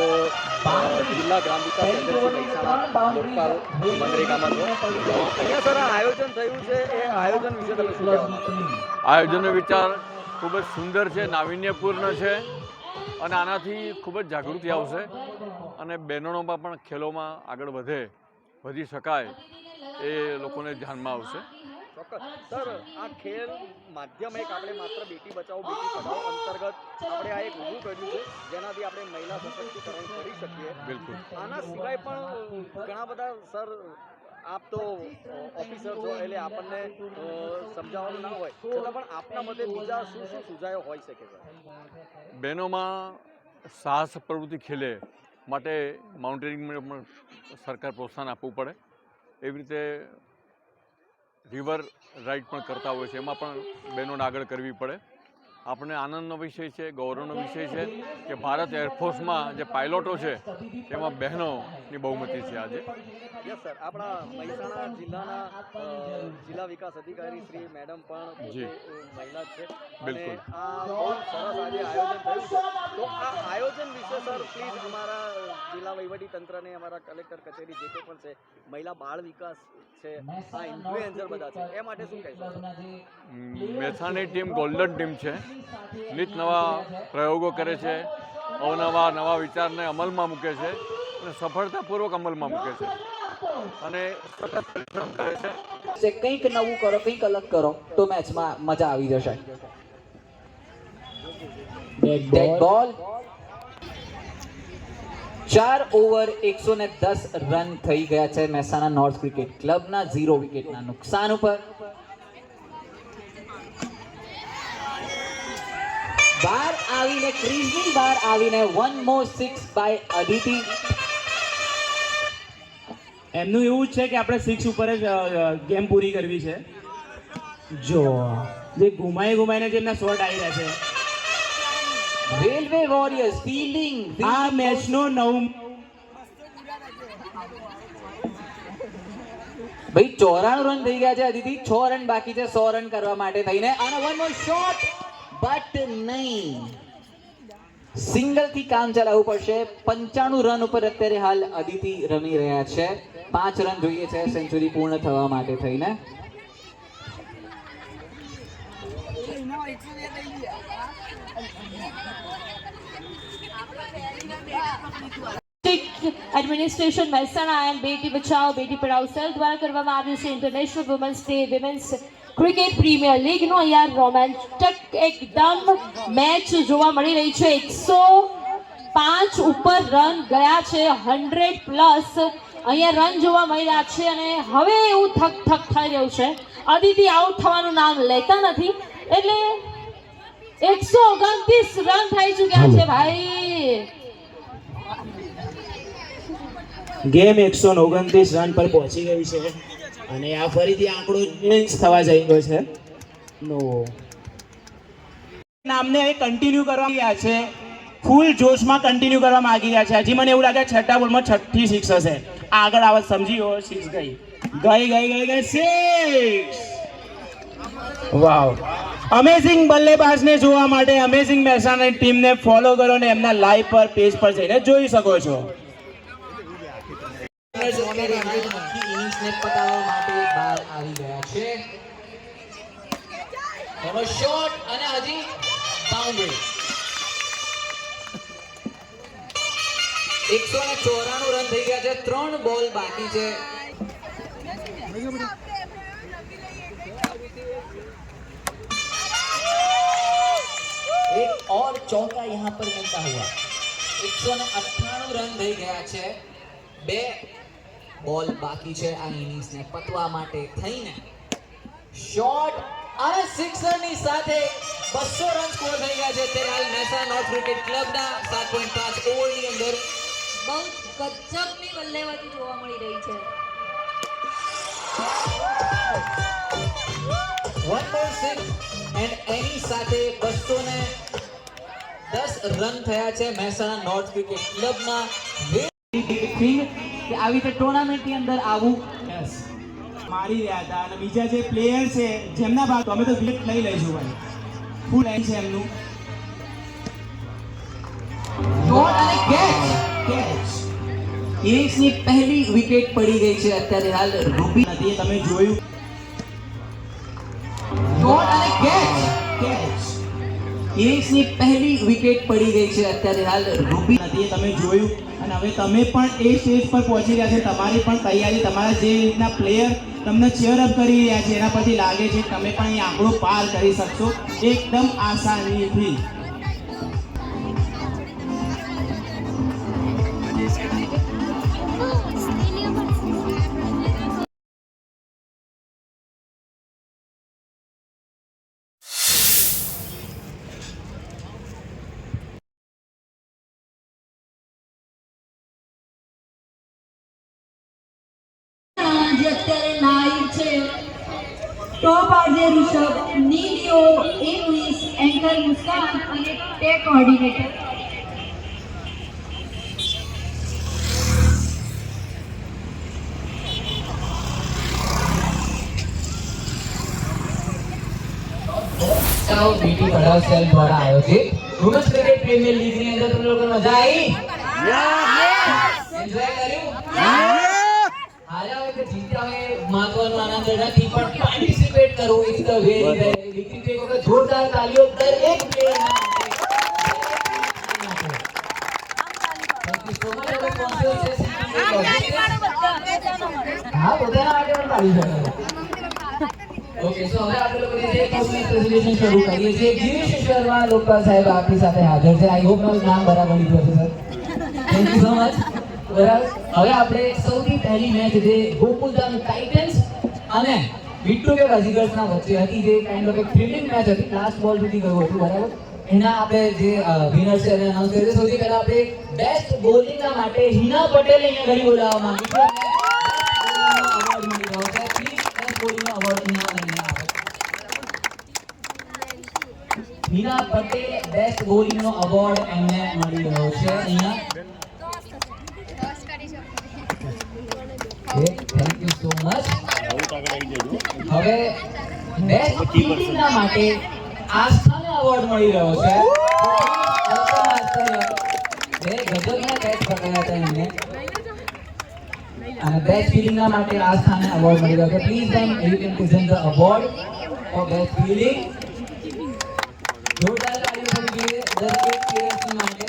જિલ્લા ગ્રામ વિકાસ એજન્સી મહેસાણા લોકપાલ મનરેગામાં છો. અહીંયા સર આ આયોજન થયું છે, એ આયોજન વિશે તમે શું કહેવા માંગો?
આયોજનનો વિચાર ખૂબ જ સુંદર છે, નાવીન્યપૂર્ણ છે અને આનાથી ખૂબ જ જાગૃતિ આવશે અને બહેનોમાં પણ ખેલોમાં આગળ વધી શકાય એ લોકોને ધ્યાનમાં આવશે.
ચોક્કસ સર, આ ખેલ માધ્યમ એક આપણે માત્ર બેટી બચાવો બેટી પઢાઓ અંતર્ગત આપણે આ એક ઊભું કર્યું છે જેનાથી આપણે મહિલા સશક્તિકરણ કરી શકીએ.
બિલકુલ.
આના સિવાય પણ ઘણા બધા સર, આપ તો ઓફિસર છો એટલે આપણને સમજાવવાનું ના હોય છતાં પણ આપના મતે બીજા શું શું સુઝાયો હોઈ શકે છે?
બહેનોમાં સાહસ પ્રવૃત્તિ ખેલે માટે માઉન્ટેનિંગને પણ સરકાર પ્રોત્સાહન આપવું પડે. એવી રીતે રિવર રાઇડ પણ કરતા હોય છે, એમાં પણ બહેનોને આગળ કરવી પડે. આપણે આનંદનો વિષય છે, ગૌરવનો વિષય છે કે ભારત એરફોર્સમાં જે પાયલોટો છે એમાં બહેનોની બહુમતી છે આજે.
યસ સર, આપણા મહેસાણા જિલ્લાના જિલ્લા વિકાસ અધિકારી શ્રી મેડમ પણ પોતે મહિલા જ છે અને આ બહુ સરસ આજે આયોજન થયું છે. તો આ આયોજન વિશે સર પ્લીઝ અમારા જિલ્લા વહીવટી તંત્રને, અમારા કલેક્ટર કચેરી જે કંઈ પણ છે, મહિલા બાળ વિકાસ છે, આ ઇન્ફ્લુએન્સર બધા છે, એ માટે શું કહેશો?
મહેસાણાની ટીમ ગોલ્ડન ટીમ છે. નિત નવા પ્રયોગો કરે છે, નવા વિચારને અમલમાં મૂકે છે અને સફળતાપૂર્વક અમલમાં મૂકે છે અને સતત પરિશ્રમ કરે છે.
કંઈક નવું કરો, કંઈક અલગ કરો તો મેચમાં મજા આવી જશે. ડેડ બોલ. 4 ઓવર 110 રન થઈ ગયા છે મહેસાણા નોર્થ ક્રિકેટ ક્લબના 0 વિકેટના નુકસાન ઉપર. બહાર આવીને ક્રીઝની બહાર આવીને 1 more 6 બાય અદિતિ.
એમનું એવું જ છે કે આપણે 6 ઉપર જ ગેમ પૂરી કરવી છે. જો જે ઘુમાઈને જે એમના શોટ આવી રહ્યા છે.
Railway warriors fielding.
આ મેચનો 9
ભાઈ 94 રન થઈ ગયા છે અદિતિ. 6 રન બાકી છે 100 રન કરવા માટે થઈને. અને 1 more શોટ બટ નહીં, સિંગલ થી કામ ચલાવવું પડશે. 95 રન ઉપર અત્યારે હાલ અદિતિ રમી રહ્યા છે. 5 રન જોઈએ છે સેન્ચુરી પૂર્ણ થવા માટે થઈને.
Administration Mehsana and Beti Bachao Beti Padhao cell દ્વારા કરવામાં આવ્યું છે international women's day women's cricket premier લીગનો અહીંયા રોમાંચક એકદમ મેચ જોવા મળી રહી છે. 105 ઉપર રન ગયા છે, 100 પ્લસ અહીંયા રન જોવા મળી રહ્યા છે અને હવે એવું થક થઈ રહ્યું છે. અદિતિ આઉટ થવાનું નામ લેતા નથી એટલે 129 રન થઈ ચૂક્યા છે ભાઈ.
ગેમ 129 રન પર પહોંચી ગઈ છે અને આ ફરીથી આંકડો ચેન્જ થવા જઈ ગયો છે. નો નામને હવે કન્ટિન્યુ કરવા ગયા છે, ફૂલ જોશમાં કન્ટિન્યુ કરવા માંગી રહ્યા છે. હજી મને એવું લાગે છઠ્ઠા બોલમાં 6ઠી 6 હશે. આગળ આવત સમજી ગયો. 6 ગઈ 6. વાવ, અમેઝિંગ બલ્લેબાજને જોવા માટે અમેઝિંગ મહેસાણાની ટીમને ફોલો કરો અને એમના લાઈવ પર પેજ પર જઈને જોઈ શકો છો.
ઇનિંગ્સને પતાવવા માટે બહાર આવી ગયા છે. એનો શોટ અને હજી બાઉન્ડ્રી. 194 રન થઈ ગયા છે. 3 બોલ બાકી છે. एक और चौका यहाँ पर मिलता हुआ. 198 રન થઈ ગયા છે. 2 બોલ બાકી છે આ ઇનિંગ્સને પતવા માટે થઈને. શોટ અને સિક્સરની સાથે 200 રન સ્કોર થઈ ગયા છે અત્યારે હાલ મહેસાણા નોર્થ ક્રિકેટ ક્લબના 7.5 ઓવરની અંદર.
બહુ ગજબની બલ્લેબાજી જોવા મળી રહી છે.
1/6 એન્ડ એની સાથે 210 રન થયા છે મહેસાણા નોર્થ ક્રિકેટ ક્લબના.
કે આવી રીતે ટુર્નામેન્ટની અંદર આવું મારી રહ્યા હતા અને બીજા જે પ્લેયર છે જેમના ભાગ અમે તો વિકેટ લઈ લઈશું ભાઈ. ફૂલ એન્ડ છે એમનું.
શોટ અને કેચ. ઇનિંગ્સની પહેલી વિકેટ પડી ગઈ છે અત્યારે હાલ રૂબી.
નથી એ તમે જોયું.
શોટ અને કેચ. ઇનિંગ્સની પહેલી વિકેટ પડી ગઈ છે અત્યારે હાલ રૂબી.
નથી એ તમે જોયું. અને હવે તમે પણ એ સ્ટેજ પર પહોંચી રહ્યા છે. તમારી પણ તૈયારી, તમારા જે રીતના પ્લેયર તમને ચેરઅપ કરી રહ્યા છે એના પરથી લાગે છે તમે પણ એ આંકડો પાર કરી શકશો એકદમ આસાનીથી.
જે અત્યારે લાઈવ છે ટોપ આરજે ઋષભ, નીલિયો, ઇંગ્લિશ, એન્કર મુસ્કાન અને ટેક કોઓર્ડિનેટર.
બેટી પઢાઓ સેલ દ્વારા આયોજિત વુમેન્સ ક્રિકેટ પ્રીમિયર લીગ ની અંદર તમને લોકોને મજા આવી? એન્જોય કર્યું? હાર્યા હોય કે જીત્યા હોય મહત્વનો આનંદ નથી, પણ પાર્ટિસિપેટ કરવું ઇઝ ધ વેરી વેરી વિકિટ. એક વખત જોરદાર તાલીઓ દરેક પ્લેયર માટે. Thank you so much. હવે પહોંચ્યો છે હા બધાના માટે પણ તાળી શકાય. ઓકે, સો હવે આપણે લોકો જે પોસ્ટની પ્રેઝન્ટેશન શરૂ કરીએ છીએ. ગિરીશ શર્મા લોકપાલ સાહેબ આપણી સાથે હાજર છે. આઈ હોપ મારું નામ બરાબર લીધું હશે sir. Thank you so much. બરાબર, હવે આપણે સૌથી પહેલી મેચ જે ગોકુલધામ ટાઇટન્સ અને વિટ્ટુ કે બાજીગર્સના વચ્ચે હતી, જે કાઇન્ડ ઓફ એક થ્રિલિંગ મેચ હતી, લાસ્ટ બોલ સુધી ગયું હતું. બરાબર, એના આપણે જે વિનર છે એને અનાઉન્સ કરીએ. સૌથી પહેલા આપણે બેસ્ટ બોલિંગના માટે હિના પટેલ અહીંયા ઘડી બોલાવવા માંગુ છું. અવોર્ડ મળી રહ્યો છે. પ્લીઝ બેસ્ટ બોલિંગનો અવોર્ડ અહીંયા લઈને આવે. હિના પટેલ બેસ્ટ બોલિંગનો અવોર્ડ એમને મળી રહ્યો છે અહીંયા. Thank you so much. હવે બેસ્ટ ફિલ્ડિંગના માટે આસ્થાને અવોર્ડ મળી રહ્યો છે. બે ગજબના કેચ પકડ્યા હતા એમને. અને બેસ્ટ ફિલ્ડિંગના માટે આસ્થાને અવોર્ડ મળી રહ્યો છે. Please then you can present the award four best fielding. જોરદાર તાળીઓ થવી જોઈએ દરેક પ્લેયર્સની માટે.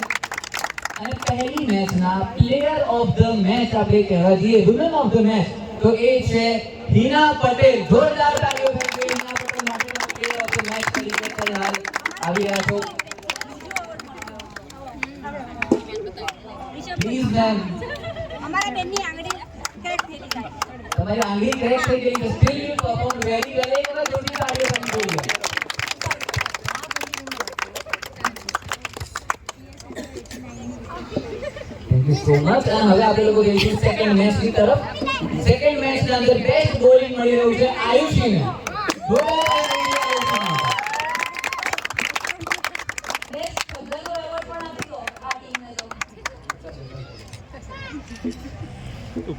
અને પહેલી મેચના પ્લેયર ઓફ ધ મેચ આપણે કહેવા જઈએ, વુમેન ઓફ ધ મેચ, તો એ છે હિના પટેલ. જોરદાર તાળીઓ થઈ ગઈ હિના પટેલ માટે. પ્લેયર ઓફ ધ મેચ તરીકે અત્યારે હાલ આવી રહ્યા છો. Please ma'am.
અમારા બેનની આંગળી ક્રેક થયેલી છે.
તમારી આંગળી ક્રેક થઈ ગઈ છે. Steel you perform very well. એક વખત જોરથી તાળીઓ થવી જોઈએ. Thank you so much. અને હવે આપણે લોકો જઈશું સેકન્ડ મેચની તરફ. સેકન્ડ મેચના અંદર બેસ્ટ બોલિંગ મળી રહ્યું છે આયુષીને.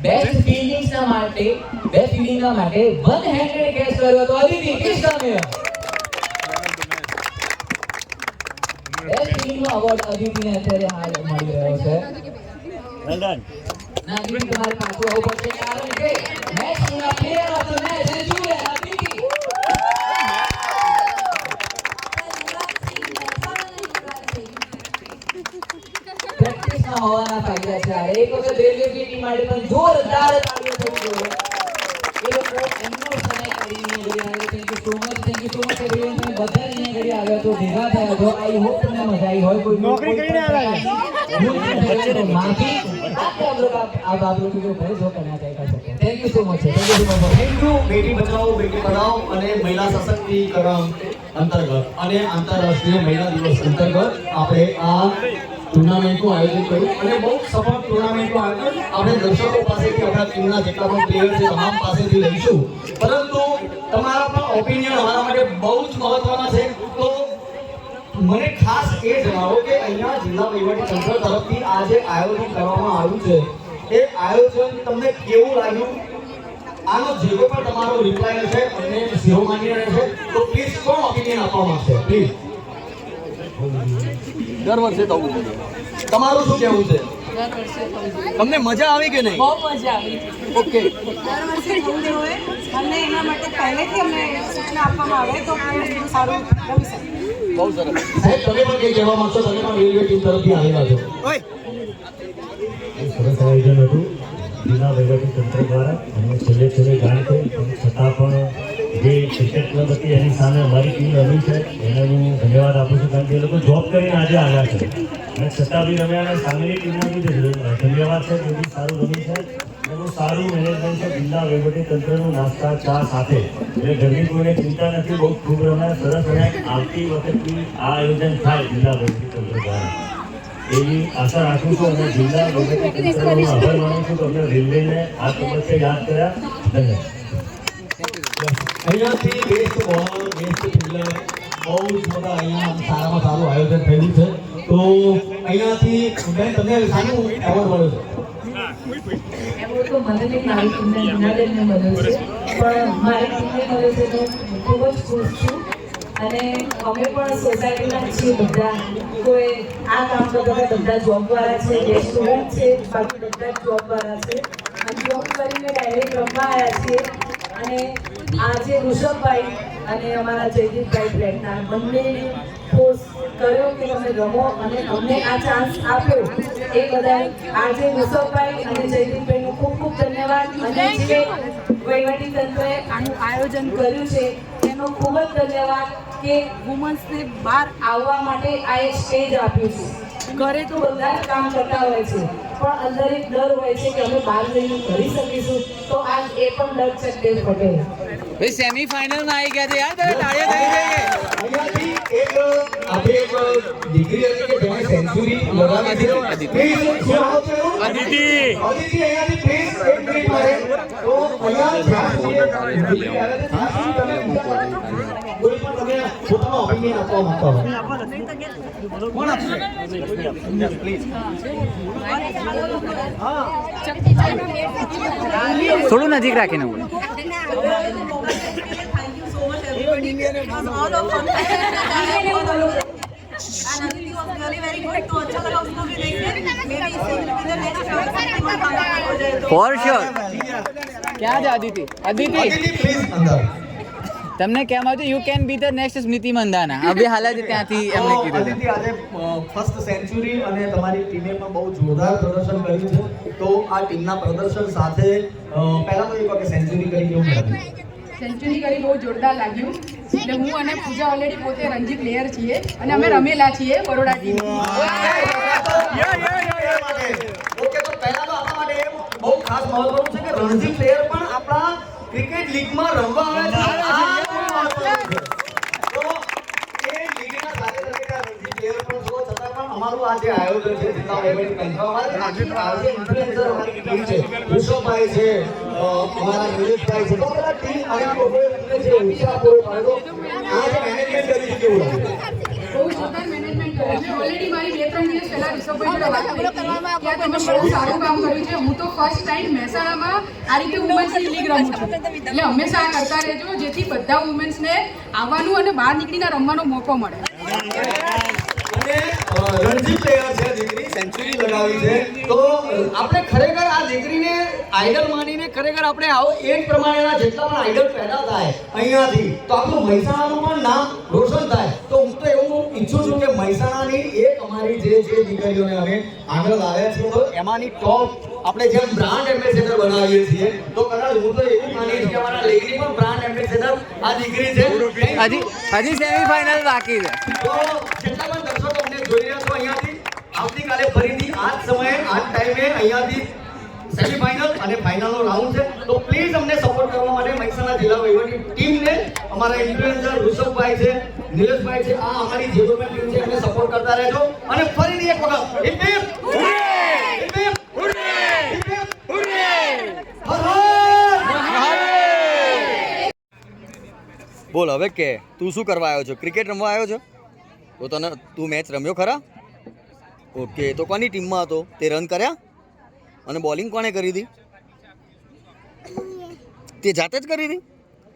બેસ્ટ ફિલ્ડિંગના માટે વન હેન્ડેડ કેચ કર્યો હતો અદિતિ કૃષ્ણમેર. બેસ્ટ ફિલ્ડિંગનો અવોર્ડ અદિતિને અત્યારે હાલ મળી રહ્યો છે.
Well done.
ના અદિતિ તમારે પાછું આવવું પડશે, કારણ કે મેચના પ્લેયર ઓફ ધ મેચ છે જુએ અદિતિ. પ્રેક્ટિસમાં હોવાના ફાયદા છે. એક વખત રેલવે ટીમ માટે પણ જોરદાર તાળીઓ થવી જોઈએ. એ લોકો એમનો સમય કાઢીને thank you so much. Thank you so much everyone. તમે બધા અહીંયા ઘડી આવ્યા છો, ભેગા થયા છો. આઈ હોપ તમને મજા આવી હોય. કોઈ નોકરી કરીને આવ્યા માફી आप लोगों को भाई जो करना चाहिए. Thank you so much.
Thank you. Beti Bachao Beti પઢાઓ અને મહિલા સશક્તિકરણ અંતર્ગત અને આંતરરાષ્ટ્રીય મહિલા દિવસ અંતર્ગત આપણે આ ટુર્નામેન્ટનું આયોજન કર્યું અને બહુ સફળ ટુર્નામેન્ટનું આયોજન આપણે દર્શકો પાસેથી આપણા ટીમના જેટલા પણ પ્લેયર છે તમામ પાસેથી લઈશું. પરંતુ તમારા પણ ઓપિનિયન અમારા માટે બહુ જ મહત્વના છે. તો મને ખાસ એ જણાવો કે અહીંયા જિલ્લા વહીવટીતંત્ર તરફથી આ જે આયોજન કરવામાં આવ્યું છે એ આયોજન તમને કેવું લાગ્યું? આનો જેવો પણ તમારો રિપ્લાય હશે અને સેવો માન્ય રહેશે તો પ્લીઝ કોણ ઓપિનિયન આપવા માંગશે? પ્લીઝ. દર વર્ષે થવું છે. તમારું શું કહેવું છે? તમને મજા આવી કે નહીં?
બહુ મજા આવી.
ઓકે.
દર વર્ષે થવું જોઈએ અને એના માટે પહેલેથી અમને સૂચના આપવામાં આવે તો સારું રમી શકે.
બહુ સરસ. સાહેબ તમે પણ કંઈ કહેવા માંગશો? તમે પણ રેલવે ટીમ તરફથી આવેલા છો.
સરસ આયોજન હતું જિલ્લા વહીવટીતંત્ર દ્વારા. અમને છેલ્લે જાણ થઈ છતાં પણ જે ક્રિકેટ ક્લબ હતી એની સામે અમારી ટીમ રમી છે એને હું ધન્યવાદ આપું છું, કારણ કે એ લોકો જોબ કરીને આજે આવ્યા છે અને છતાં બી રમ્યા અને સામેની ટીમને બી ધન્યવાદ છે. એ બી સારું રમી છે અને બહુ સારું મેનેજમેન્ટ છે જિલ્લા વહીવટીતંત્રનું. નાસ્તા ચા સાથે એટલે ઘરની કોઈને ચિંતા નથી. બહુ ખૂબ રમ્યા, સરસ. અને આવતી વખતથી આ આયોજન થાય જિલ્લા વહીવટીતંત્ર દ્વારા એવી આશા રાખું છું અને જિલ્લા વહીવટીતંત્રનો હું આભાર માનું છું કે અમને રેલવેને આ તબક્કે યાદ કર્યા. ધન્યવાદ.
અહીંયાથી બેસ્ટ બોલર બેસ્ટ ફિલ્ડર બહુ જ મોટા અહીંયા સારામાં સારું આયોજન થયેલું છે. તો અહીંયાથી બેન તમને સારું એવોર્ડ મળ્યો છે.
એવોર્ડ તો મને નહીં, મારી ટીમને જુનાગઢને મળ્યો છે, પણ મારી ટીમને મળ્યો છે તો ખૂબ જ ખુશ છું. અને અમે પણ સોસાયટીના છીએ બધા. કોઈ આ કામ કરતા બધા જોબવાળા છે, જે સ્ટુડન્ટ છે, બાકી બધા જ જોબવાળા છે અને જોબ કરીને ડાયરેક્ટ રમવા આવ્યા છીએ. અને આજે ઋષભભાઈ અને અમારા જયદીપભાઈ પ્રેટના બંને ફોર્સ કર્યો કે તમે રમો અને અમને આ ચાન્સ આપ્યો એ બદલ આજે ઋષભભાઈ અને જયદીપભાઈનો ખૂબ ખૂબ ધન્યવાદ. અને જે વહીવટીતંત્રે આનું આયોજન કર્યું છે એનો ખૂબ જ ધન્યવાદ કે વુમન્સને બહાર આવવા માટે આ એક સ્ટેજ આપ્યું છે. ઘરે તો બધા જ કામ કરતા હોય છે પણ અંદર એક ડર હોય છે કે અમે બહાર જઈને કરી શકીશું, તો આજ એ પણ ડર છે દેવ પટેલ.
ભાઈ સેમીફાઇનલમાં આવી ગયા છે યાર, તમે તાળીઓ થઈ ગઈ.
અહીંયાથી એક આપણે એક દીકરી હતી કે જેણે સેન્ચુરી લગાવી છે. પ્લીઝ શું નામ છે એનું? અદિતિ. અદિતિ અહીંયાથી પ્લીઝ એક મિનિટ માટે. તો અહીંયા જ્યાં સુધી દીકરી આવે છે ત્યાં સુધી તમે કોઈ પણ તમે પોતાનો ઓપિનિયન આપવા માંગતા હો. કોણ આપશે? પ્લીઝ.
થોડું નજીક રાખીને બોલો. For sure. ક્યાં છે અદિતિ? અદિતિ
પ્લીઝ અંદર.
તમને કેમ આવ્યું? You can be the next Smriti Mandhana. અભી હાલ જ ત્યાંથી એમને કીધું.
અદિતિ આજે ફર્સ્ટ સેન્ચુરી અને તમારી ટીમે પણ બહુ જોરદાર પ્રદર્શન કર્યું છે. તો આ ટીમના પ્રદર્શન સાથે પહેલા તો એક વખત સેન્ચુરી કરી કેવું લાગ્યું?
સેન્ચુરી કરી બહુ જોરદાર લાગ્યું. એટલે હું અને પૂજા ઓલરેડી પોતે રણજી પ્લેયર છીએ અને અમે રમેલા છીએ બરોડા ટીમ.
ઓકે, તો પહેલા તો આપણા માટે બહુ ખાસ મહત્વનું છે કે રણજી પ્લેયર પણ આપણા ક્રિકેટ લીગમાં રમવા આવે છે. તો એ લીગના સાથે રણજી પ્લેયર પણ છો છતાં પણ અમારું આ જે આયોજન છે જિલ્લા વહીવટીતંત્ર અમારે આજે ઇન્ફ્લુએન્સર અમારી ટીમ છે, ઋષભભાઈ છે, અમારા નિલેશભાઈ છે, તો બધા ટીમ આવી લોકોએ અમને જે ઉત્સાહ પૂરો પાડ્યો. આ જે મેનેજમેન્ટ કરી છે કેવું લાગ્યું?
બહુ જોરદાર મેનેજમેન્ટ કર્યું છે. ઓલરેડી મારી 2-3 દિવસ પહેલા રિષભભાઈ જોડે વાત કરી હતી કે આ તમે બહુ સારું કામ કર્યું છે. હું તો ફર્સ્ટ ટાઈમ મહેસાણામાં આ રીતે વુમન્સની લીગ રમું છું. એટલે હંમેશા આ કરતા રહેજો જેથી બધા વુમન્સને આવવાનું અને બહાર નીકળીને રમવાનો મોકો મળે.
અને રણજી પ્લેયર છે દીકરી, સેન્ચુરી લગાવી છે. તો આપણે ખરેખર આ દીકરીને આઈડલ માનીને ખરેખર આપણે આવો એ જ પ્રમાણેના જેટલા પણ આઈડલ પેદા થાય અહીંયાથી તો આપણું મહેસાણાનું પણ નામ રોશન થાય. તો હું તો એવું ઈચ્છું છું કે મહેસાણાની એક અમારી જે દીકરીઓને અમે આગળ લાવ્યા છીએ તો એમાંની ટોપ આપણે જેમ બ્રાન્ડ એમ્બેસેડર બનાવીએ છીએ તો કદાચ હું તો એવું માનીશ કે અમારા લેગની પણ બ્રાન્ડ એમ્બેસેડર આ દીકરી છે.
હજી સેમીફાઇનલ બાકી છે.
તો જેટલા પણ દર્શકો અમને જોઈ રહ્યા છો અહીંયાથી આવતીકાલે ફરીથી આ જ સમયે આ જ ટાઈમે અહીંયાથી સેમીફાઇનલ અને ફાઇનલનો રાઉન્ડ છે. તો પ્લીઝ અમને સપોર્ટ કરવા માટે મહેસાણા જિલ્લા વહીવટી ટીમને અમારા ઇન્ફ્લુએન્સર ઋષભભાઈ છે, નિલેશભાઈ છે, આ અમારી જે ટીમ છે એમને સપોર્ટ કરતા રહેજો. અને ફરીથી એક વખત hip hip hurray! Hip hip hurray! Hip hip hurray! હર હર મહાદેવ! બોલ હવે કે તું શું કરવા આવ્યો છો? ક્રિકેટ રમવા આવ્યો છો? તો તું મેચ રમ્યો ખરા? ઓકે, તો કોની ટીમમાં હતો? તે રન કર્યા? અને બોલિંગ કોણે કરી હતી? તે જાતે જ કરી હતી?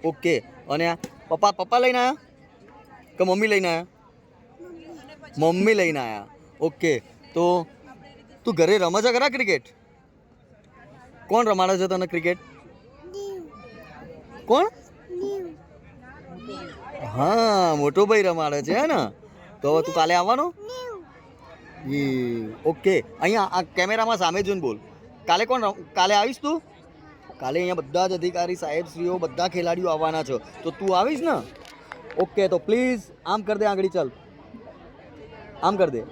ઓકે, અને આ પપ્પા લઈને આવ્યા કે મમ્મી લઈને આવ્યા? મમ્મી લઈને આવ્યા. ઓકે, તો તું ઘરે રમે છે ખરા ક્રિકેટ? કોણ રમાડે છે તને ક્રિકેટ? કોણ? હા, મોટો ભાઈ રમાડે છે હે ને? તો હવે તું કાલે આવવાનો? ઓકે, અહીંયા આ કેમેરામાં સામે જોઈને બોલ. કાલે આવીશ તું? કાલે અહીંયા બધા જ અધિકારી સાહેબશ્રીઓ બધા ખેલાડીઓ આવવાના છો, તો તું આવીશ ને? ઓકે, તો પ્લીઝ આમ કર દે આંગળી, ચાલ આમ કર દે,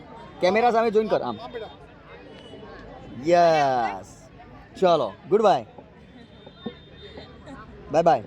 કેમેરા સામે જોઈન કર, આમ. યસ, ચલો, ગુડ બાય, બાય બાય.